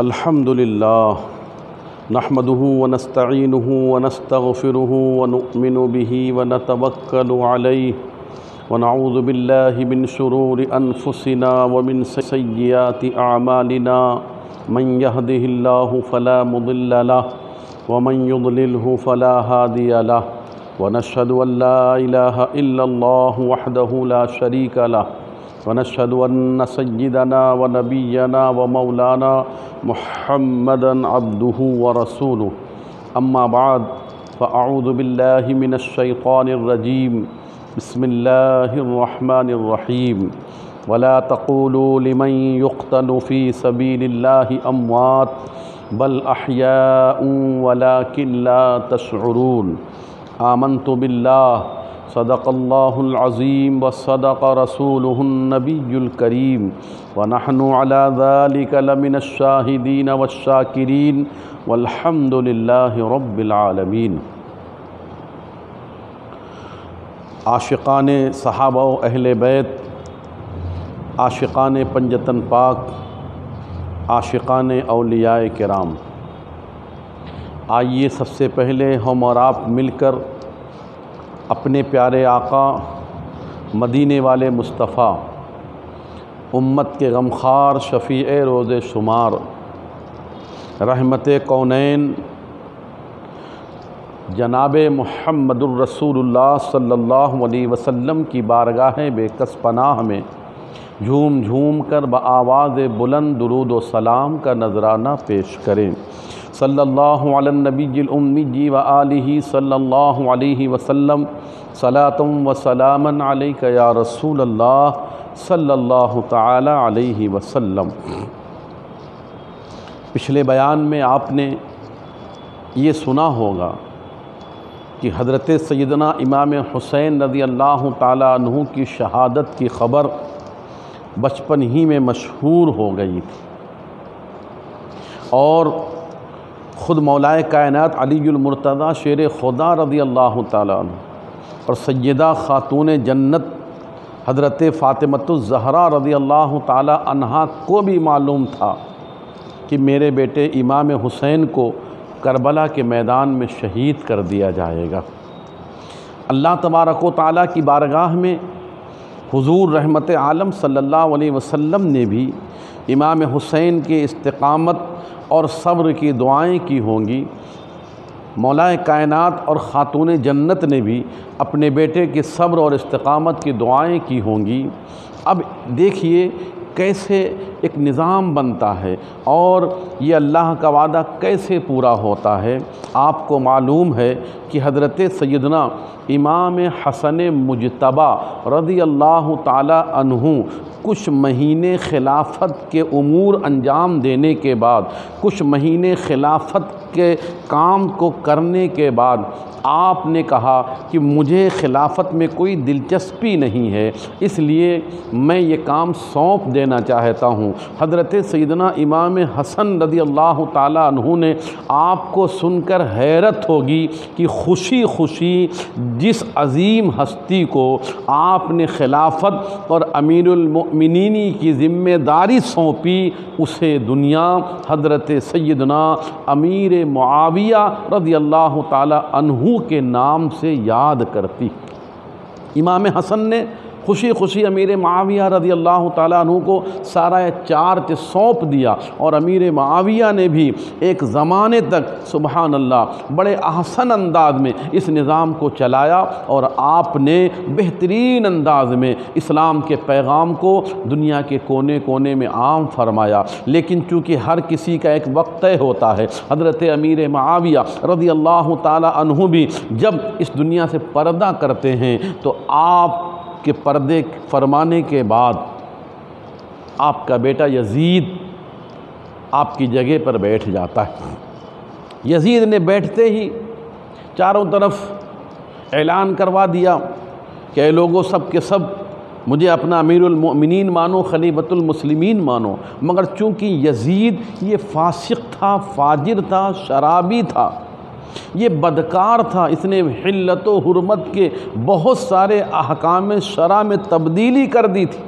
الحمد لله نحمده ونستعينه ونستغفره ونؤمن به ونتوكل عليه ونعوذ بالله من شرور أنفسنا ومن سيئات أعمالنا من يهده الله فلا مضل له ومن يضلله فلا هادي له ونشهد أن لا إله إلا الله وحده لا شريك له ونشهد أن سيدنا ونبينا ومولانا محمدا عبده ورسوله أما بعد فأعوذ بالله من الشيطان الرجيم بسم الله الرحمن الرحيم ولا تقولوا لمن يقتل في سبيل الله أموات بل أحياء ولكن لا تشعرون آمنت بالله صدق الله العظيم وصدق رسوله النبي الكريم ونحن على ذلك لمن الشاهدين والشاكرين والحمد لله رب العالمين۔ عاشقان صحابہ و اہل بیت، عاشقان پنجتن پاک، عاشقان اولیاء کرام، آئیے سب سے پہلے ہم اور آپ مل کر اپنے پیارے آقا مدینے والے مصطفیٰ، امت کے غمخوار شفیع روز شمار، رحمت کونین جناب محمد الرسول اللہ صلی اللہ علیہ وسلم کی بارگاہ بے کس پناہ میں جھوم جھوم کر بآواز بلند درود و سلام کا نذرانہ پیش کریں۔ صلی اللہ علی النبی الامی و آلہ صلی اللہ علیہ وسلم، صلاۃ و سلاما علیک یا رسول اللہ صلی اللہ تعالی علیہ وسلم۔ پچھلے بیان میں آپ نے یہ سنا ہوگا کہ حضرت سیدنا امام حسین رضی اللہ تعالی عنہ کی شہادت کی خبر بچپن ہی میں مشہور ہو گئی تھی، اور خود مولائے کائنات علی المرتضیٰ شیر خدا رضی اللہ تعالیٰ عنہ اور سیدہ خاتون جنت حضرت فاطمۃ الزہرا رضی اللہ تعالیٰ عنہا کو بھی معلوم تھا کہ میرے بیٹے امام حسین کو کربلا کے میدان میں شہید کر دیا جائے گا۔ اللہ تبارک و تعالیٰ کی بارگاہ میں حضور رحمت عالم صلی اللہ علیہ وسلم نے بھی امام حسین کے استقامت اور صبر کی دعائیں کی ہوں گی، مولائے کائنات اور خاتون جنت نے بھی اپنے بیٹے کے صبر اور استقامت کی دعائیں کی ہوں گی۔ اب دیکھیے کیسے ایک نظام بنتا ہے اور یہ اللہ کا وعدہ کیسے پورا ہوتا ہے۔ آپ کو معلوم ہے کہ حضرت سیدنا امام حسن مجتبیٰ رضی اللہ تعالی عنہ کچھ مہینے خلافت کے امور انجام دینے کے بعد، کچھ مہینے خلافت کے کام کو کرنے کے بعد آپ نے کہا کہ مجھے خلافت میں کوئی دلچسپی نہیں ہے، اس لیے میں یہ کام سونپ دینا چاہتا ہوں۔ حضرت سیدنا امام حسن رضی اللہ تعالیٰ عنہ نے آپ کو سن کر حیرت ہوگی کہ خوشی خوشی جس عظیم ہستی کو آپ نے خلافت اور امیر المؤمنین کی ذمہ داری سونپی، اسے دنیا حضرت سیدنا امیر معاویہ رضی اللہ تعالیٰ عنہ کے نام سے یاد کرتی۔ امام حسن نے خوشی خوشی امیر معاویہ رضی اللہ تعالیٰ عنہ کو سارا چارج سونپ دیا، اور امیر معاویہ نے بھی ایک زمانے تک سبحان اللہ بڑے احسن انداز میں اس نظام کو چلایا، اور آپ نے بہترین انداز میں اسلام کے پیغام کو دنیا کے کونے کونے میں عام فرمایا۔ لیکن چونکہ ہر کسی کا ایک وقت طے ہوتا ہے، حضرت امیر معاویہ رضی اللہ تعالیٰ عنہ بھی جب اس دنیا سے پردہ کرتے ہیں تو آپ کہ پردے فرمانے کے بعد آپ کا بیٹا یزید آپ کی جگہ پر بیٹھ جاتا ہے۔ یزید نے بیٹھتے ہی چاروں طرف اعلان کروا دیا کہ اے لوگوں سب کے سب مجھے اپنا امیر المؤمنین مانو، خلیفۃ المسلمین مانو۔ مگر چونکہ یزید یہ فاسق تھا، فاجر تھا، شرابی تھا، یہ بدکار تھا، اس نے حلت و حرمت کے بہت سارے احکام شرع میں تبدیلی کر دی تھی،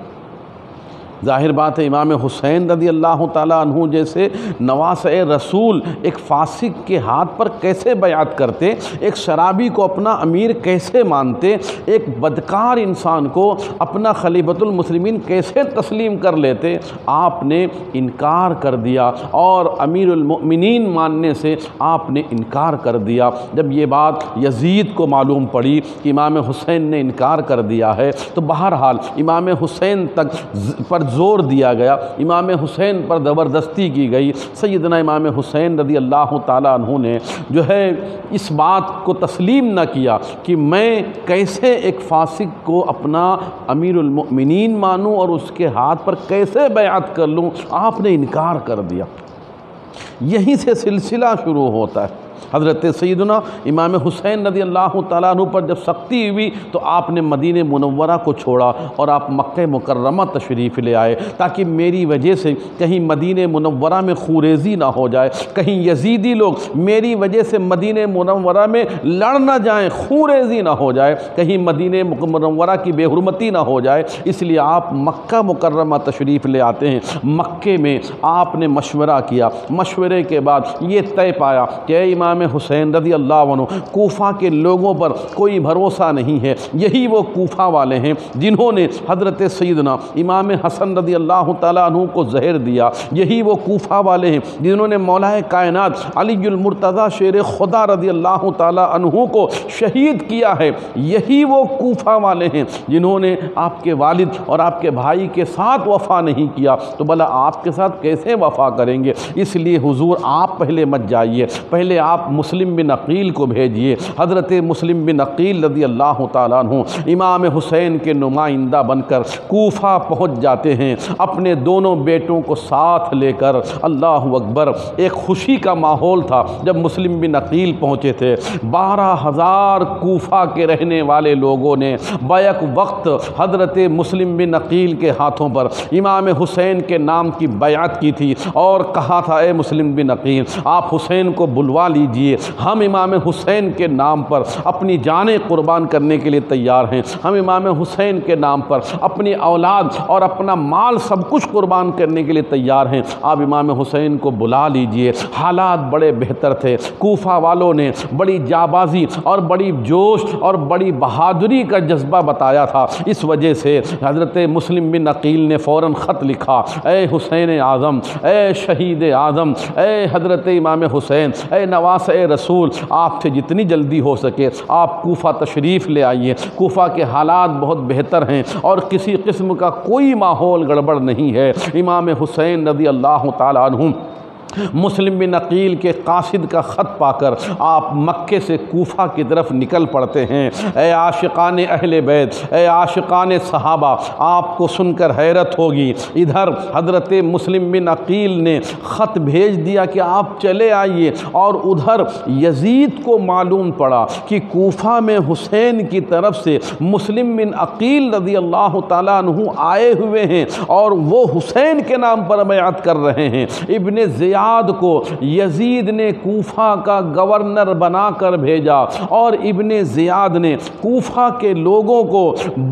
ظاہر بات ہے امام حسین رضی اللہ تعالیٰ عنہ جیسے نواسۂ رسول ایک فاسق کے ہاتھ پر کیسے بیعت کرتے، ایک شرابی کو اپنا امیر کیسے مانتے، ایک بدکار انسان کو اپنا خلیفۃ المسلمین کیسے تسلیم کر لیتے؟ آپ نے انکار کر دیا اور امیر المؤمنین ماننے سے آپ نے انکار کر دیا۔ جب یہ بات یزید کو معلوم پڑی کہ امام حسین نے انکار کر دیا ہے تو بہرحال امام حسین تک پر زور دیا گیا، امام حسین پر زبردستی کی گئی۔ سیدنا امام حسین رضی اللہ تعالیٰ عنہ نے جو ہے اس بات کو تسلیم نہ کیا کہ میں کیسے ایک فاسق کو اپنا امیر المؤمنین مانوں اور اس کے ہاتھ پر کیسے بیعت کر لوں، آپ نے انکار کر دیا۔ یہیں سے سلسلہ شروع ہوتا ہے۔ حضرت سیدنا امام حسین رضی اللہ تعالیٰ عنہ پر جب سختی ہوئی تو آپ نے مدینہ منورہ کو چھوڑا اور آپ مکہ مکرمہ تشریف لے آئے تاکہ میری وجہ سے کہیں مدینہ منورہ میں خوریزی نہ ہو جائے، کہیں یزیدی لوگ میری وجہ سے مدینہ منورہ میں لڑ نہ جائیں، خوریزی نہ ہو جائے، کہیں مدینہ منورہ کی بے حرمتی نہ ہو جائے، اس لیے آپ مکہ مکرمہ تشریف لے آتے ہیں۔ مکے میں آپ نے مشورہ کیا، مشورے کے بعد یہ طے پایا کہ اے امام حسین رضی اللہ عنہ، کوفہ کے لوگوں پر کوئی بھروسہ نہیں ہے، یہی وہ کوفہ والے ہیں جنہوں نے حضرت سیدنا امام حسن رضی اللہ تعالیٰ عنہ کو زہر دیا، یہی وہ کوفہ والے ہیں جنہوں نے مولا کائنات علی المرتضیٰ شیر خدا رضی اللہ تعالیٰ عنہ کو شہید کیا ہے، یہی وہ کوفہ والے ہیں جنہوں نے آپ کے والد اور آپ کے بھائی کے ساتھ وفا نہیں کیا، تو بھلا آپ کے ساتھ کیسے وفا کریں گے؟ اس لیے حضور آپ پہلے مت جائیے، پہلے آپ مسلم بن عقیل کو بھیجئے۔ حضرت مسلم بن عقیل رضی اللہ تعالیٰ عنہ امام حسین کے نمائندہ بن کر کوفہ پہنچ جاتے ہیں، اپنے دونوں بیٹوں کو ساتھ لے کر۔ اللہ اکبر، ایک خوشی کا ماحول تھا جب مسلم بن عقیل پہنچے تھے۔ 12,000 کوفہ کے رہنے والے لوگوں نے بیک وقت حضرت مسلم بن عقیل کے ہاتھوں پر امام حسین کے نام کی بیعت کی تھی اور کہا تھا اے مسلم بن عقیل، آپ حسین کو بلوا لیجئے، ہم امام حسین کے نام پر اپنی جانیں قربان کرنے کے لیے تیار ہیں، ہم امام حسین کے نام پر اپنی اولاد اور اپنا مال سب کچھ قربان کرنے کے لیے تیار ہیں، آپ امام حسین کو بلا لیجئے۔ حالات بڑے بہتر تھے، کوفہ والوں نے بڑی جابازی اور بڑی جوش اور بڑی بہادری کا جذبہ بتایا تھا، اس وجہ سے حضرت مسلم بن عقیل نے فوراً خط لکھا، اے حسین اعظم، اے شہید اعظم، اے حضرت امام حسین، اے نواس رسول، آپ سے جتنی جلدی ہو سکے آپ کوفہ تشریف لے آئیے۔ کوفہ کے حالات بہت بہتر ہیں اور کسی قسم کا کوئی ماحول گڑبڑ نہیں ہے۔ امام حسین رضی اللہ تعالیٰ عنہ مسلم بن عقیل کے قاصد کا خط پا کر آپ مکے سے کوفہ کی طرف نکل پڑتے ہیں۔ اے عاشقان اہل بیت، اے عاشقان صحابہ، آپ کو سن کر حیرت ہوگی، ادھر حضرت مسلم بن عقیل نے خط بھیج دیا کہ آپ چلے آئیے، اور ادھر یزید کو معلوم پڑا کہ کوفہ میں حسین کی طرف سے مسلم بن عقیل رضی اللہ تعالیٰ عنہ آئے ہوئے ہیں اور وہ حسین کے نام پر بیعت کر رہے ہیں۔ ابن زیاد کو یزید نے کوفہ کا گورنر بنا کر بھیجا اور ابن زیاد نے کوفہ کے لوگوں کو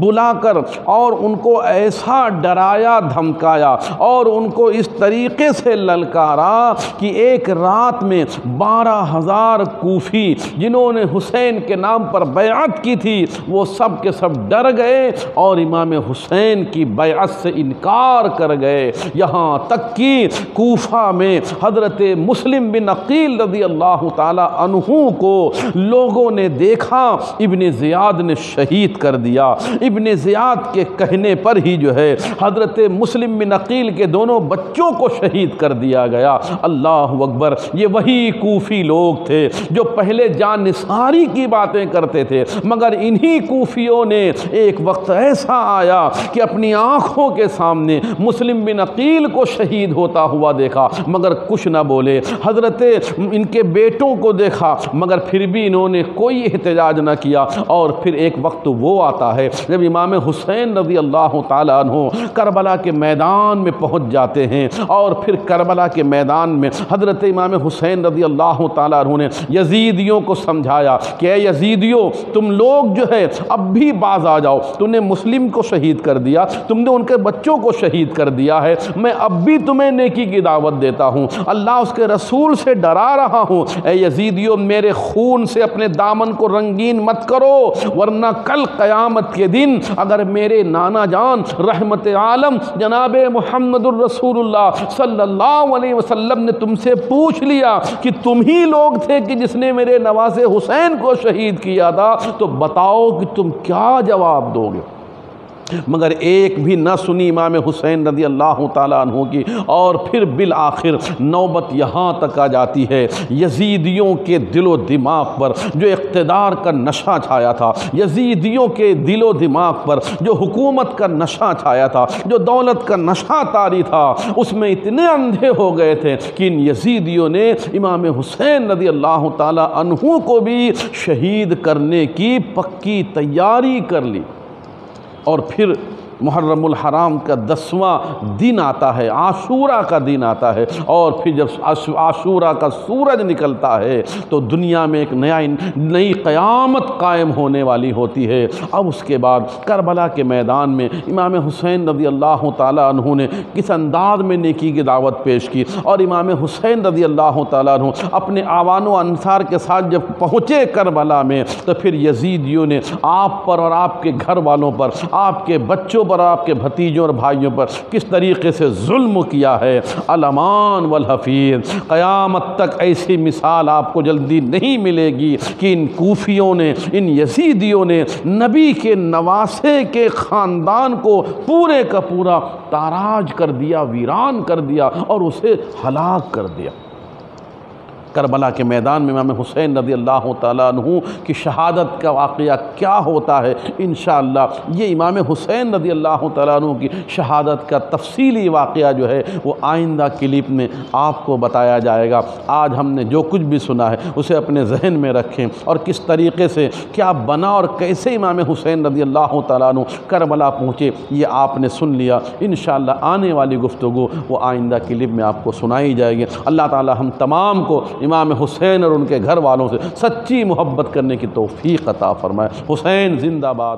بلا کر اور ان کو ایسا ڈرایا دھمکایا اور ان کو اس طریقے سے للکارا کہ ایک رات میں 12,000 کوفی جنہوں نے حسین کے نام پر بیعت کی تھی وہ سب کے سب ڈر گئے اور امام حسین کی بیعت سے انکار کر گئے، یہاں تک کہ کوفہ میں حضرت مسلم بن عقیل رضی اللہ تعالی عنہ کو لوگوں نے دیکھا ابن زیاد نے شہید کر دیا۔ ابن زیاد کے کہنے پر ہی جو ہے حضرت مسلم بن عقیل کے دونوں بچوں کو شہید کر دیا گیا۔ اللہ اکبر، یہ وہی کوفی لوگ تھے جو پہلے جان نثاری کی باتیں کرتے تھے، مگر انہی کوفیوں نے ایک وقت ایسا آیا کہ اپنی آنکھوں کے سامنے مسلم بن عقیل کو شہید ہوتا ہوا دیکھا، مگر کچھ نہ بولے۔ حضرت ان کے بیٹوں کو دیکھا مگر پھر بھی انہوں نے کوئی احتجاج نہ کیا۔ اور پھر ایک وقت وہ آتا ہے جب امام حسین رضی اللہ تعالیٰ عنہ کربلا کے میدان میں پہنچ جاتے ہیں، اور پھر کربلا کے میدان میں حضرت امام حسین رضی اللہ تعالیٰ عنہ نے یزیدیوں کو سمجھایا کہ اے یزیدیوں، تم لوگ جو ہے اب بھی باز آ جاؤ، تم نے مسلم کو شہید کر دیا، تم نے ان کے بچوں کو شہید کر دیا ہے، میں اب بھی تمہیں نیکی کی دعوت دیتا ہوں، اللہ اس کے رسول سے ڈرا رہا ہوں۔ اے یزیدیوں، میرے خون سے اپنے دامن کو رنگین مت کرو، ورنہ کل قیامت کے دن اگر میرے نانا جان رحمت عالم جناب محمد الرسول اللہ صلی اللہ علیہ وسلم نے تم سے پوچھ لیا کہ تم ہی لوگ تھے کہ جس نے میرے نواسے حسین کو شہید کیا تھا، تو بتاؤ کہ تم کیا جواب دو گے؟ مگر ایک بھی نہ سنی امام حسین رضی اللہ تعالیٰ عنہ کی، اور پھر بالآخر نوبت یہاں تک آ جاتی ہے یزیدیوں کے دل و دماغ پر جو اقتدار کا نشہ چھایا تھا، یزیدیوں کے دل و دماغ پر جو حکومت کا نشہ چھایا تھا، جو دولت کا نشہ طاری تھا، اس میں اتنے اندھے ہو گئے تھے کہ ان یزیدیوں نے امام حسین رضی اللہ تعالیٰ عنہ کو بھی شہید کرنے کی پکی تیاری کر لی۔ اور پھر محرم الحرام کا 10واں دن آتا ہے، عاشورہ کا دن آتا ہے، اور پھر جب عاشورہ کا سورج نکلتا ہے تو دنیا میں ایک نئی قیامت قائم ہونے والی ہوتی ہے۔ اب اس کے بعد کربلا کے میدان میں امام حسین رضی اللہ تعالیٰ عنہ نے کس انداز میں نیکی کی دعوت پیش کی، اور امام حسین رضی اللہ تعالیٰ عنہ اپنے اعوان و انصار کے ساتھ جب پہنچے کربلا میں تو پھر یزیدیوں نے آپ پر اور آپ کے گھر والوں پر، آپ کے بچوں پر، آپ کے بھتیجوں اور بھائیوں پر کس طریقے سے ظلم کیا ہے۔ الامان والحفیظ، قیامت تک ایسی مثال آپ کو جلدی نہیں ملے گی کہ ان کوفیوں نے، ان یزیدیوں نے نبی کے نواسے کے خاندان کو پورے کا پورا تاراج کر دیا، ویران کر دیا اور اسے ہلاک کر دیا۔ کربلا کے میدان میں امام حسین رضی اللہ تعالیٰ عنہ کی شہادت کا واقعہ کیا ہوتا ہے، انشاءاللہ یہ امام حسین رضی اللہ تعالیٰ عنہ کی شہادت کا تفصیلی واقعہ جو ہے وہ آئندہ کلپ میں آپ کو بتایا جائے گا۔ آج ہم نے جو کچھ بھی سنا ہے اسے اپنے ذہن میں رکھیں، اور کس طریقے سے کیا بنا اور کیسے امام حسین رضی اللہ تعالیٰ عنہ کربلا پہنچے یہ آپ نے سن لیا۔ انشاءاللہ آنے والی گفتگو وہ آئندہ کلپ میں آپ کو سنائی جائے گی۔ اللہ تعالیٰ ہم تمام کو امام حسین اور ان کے گھر والوں سے سچی محبت کرنے کی توفیق عطا فرمائے۔ حسین زندہ باد۔